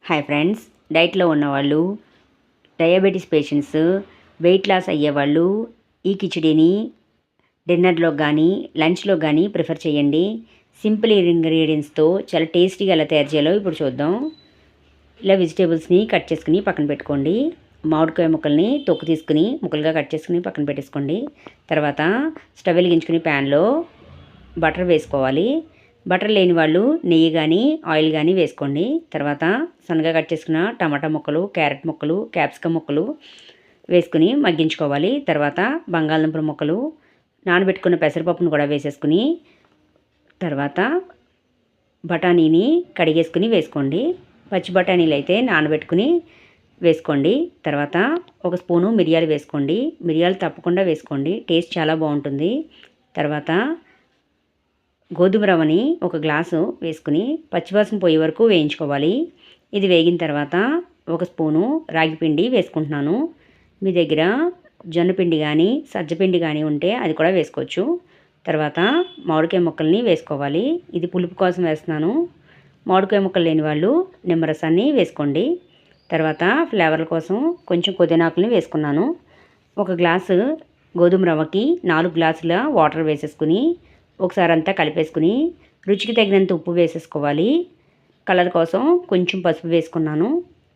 Hi friends, డైట్లో ఉన్నవాళ్ళు, diabetes patients, weight loss అయ్యేవాళ్ళు ఈ కిచిడీని డిన్నర్లో కానీ లంచ్లో కానీ ప్రిఫర్ చేయండి. సింపుల్ ఇంగ్రీడియంట్స్తో చాలా టేస్టీగా ఎలా తయారు చేయాలో ఇప్పుడు చూద్దాం. ఇలా వెజిటేబుల్స్ని కట్ చేసుకుని పక్కన పెట్టుకోండి. మామిడికాయ ముక్కల్ని తొక్కు తీసుకుని ముక్కలుగా కట్ చేసుకుని పక్కన పెట్టేసుకోండి. తర్వాత స్టవ్ వెలిగించుకుని ప్యాన్లో బటర్ వేసుకోవాలి. బటర్ లేని వాళ్ళు నెయ్యి కానీ ఆయిల్ కానీ వేసుకోండి. తర్వాత సన్నగా కట్ చేసుకున్న టమాటా ముక్కలు, క్యారెట్ ముక్కలు, క్యాప్సికమ్ ముక్కలు వేసుకుని మగ్గించుకోవాలి. తర్వాత బంగాళదుంపల ముక్కలు, నానబెట్టుకున్న పెసరపప్పును కూడా వేసేసుకుని తర్వాత బఠానీని కడిగేసుకుని వేసుకోండి. పచ్చి బఠానీలు అయితే నానబెట్టుకుని వేసుకోండి. తర్వాత ఒక స్పూను మిరియాలు వేసుకోండి. మిరియాలు తప్పకుండా వేసుకోండి, టేస్ట్ చాలా బాగుంటుంది. తర్వాత గోధుమ రవ్వని ఒక గ్లాసు వేసుకుని పచ్చివాసన పోయే వరకు వేయించుకోవాలి. ఇది వేగిన తర్వాత ఒక స్పూను రాగిపిండి వేసుకుంటున్నాను. మీ దగ్గర జొన్నపిండి కానీ సజ్జపిండి కానీ ఉంటే అది కూడా వేసుకోవచ్చు. తర్వాత మామిడికాయ ముక్కల్ని వేసుకోవాలి. ఇది పులుపు కోసం వేస్తున్నాను. మామిడికాయ ముక్కలు లేని వాళ్ళు నిమ్మరసాన్ని వేసుకోండి. తర్వాత ఫ్లేవర్ల కోసం కొంచెం పుదీనాకుల్ని వేసుకున్నాను. ఒక గ్లాసు గోధుమ రవ్వకి 4 గ్లాసుల వాటర్ వేసేసుకుని ఒకసారి అంతా కలిపేసుకుని రుచికి తగినంత ఉప్పు వేసేసుకోవాలి. కలర్ కోసం కొంచెం పసుపు వేసుకున్నాను.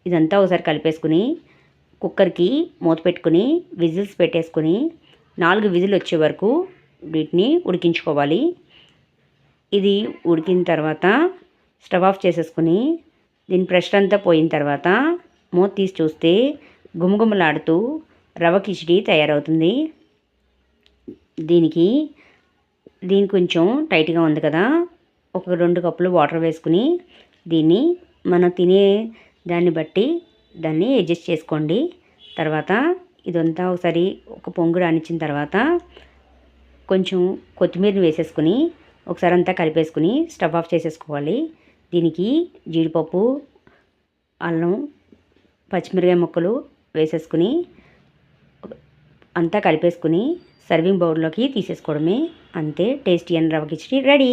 ఇదంతా ఒకసారి కలిపేసుకుని కుక్కర్కి మూత పెట్టుకుని విజిల్స్ పెట్టేసుకుని 4 విజిల్ వచ్చే వరకు వీటిని ఉడికించుకోవాలి. ఇది ఉడికిన తర్వాత స్టవ్ ఆఫ్ చేసేసుకుని దీని ప్రెషర్ అంతా పోయిన తర్వాత మూత తీసి చూస్తే గుమగుమలాడుతూ రవ్వ కిచిడి తయారవుతుంది. దీనికి కొంచెం టైట్గా ఉంది కదా, ఒక 2 కప్పులు వాటర్ వేసుకుని దీన్ని మనం తినే దాన్ని బట్టి దాన్ని అడ్జస్ట్ చేసుకోండి. తర్వాత ఇదంతా ఒకసారి ఒక పొంగు రానిచ్చిన తర్వాత కొంచెం కొత్తిమీరని వేసేసుకుని ఒకసారి అంతా కలిపేసుకుని స్టవ్ ఆఫ్ చేసేసుకోవాలి. దీనికి జీడిపప్పు, అల్లం, పచ్చిమిరకాయ ముక్కలు వేసేసుకుని అంతా కలిపేసుకుని సర్వింగ్ బౌల్లోకి తీసేసుకోవడమే. అంతే, టేస్టీ అండ్ రవ్వ కిచిడి రెడీ.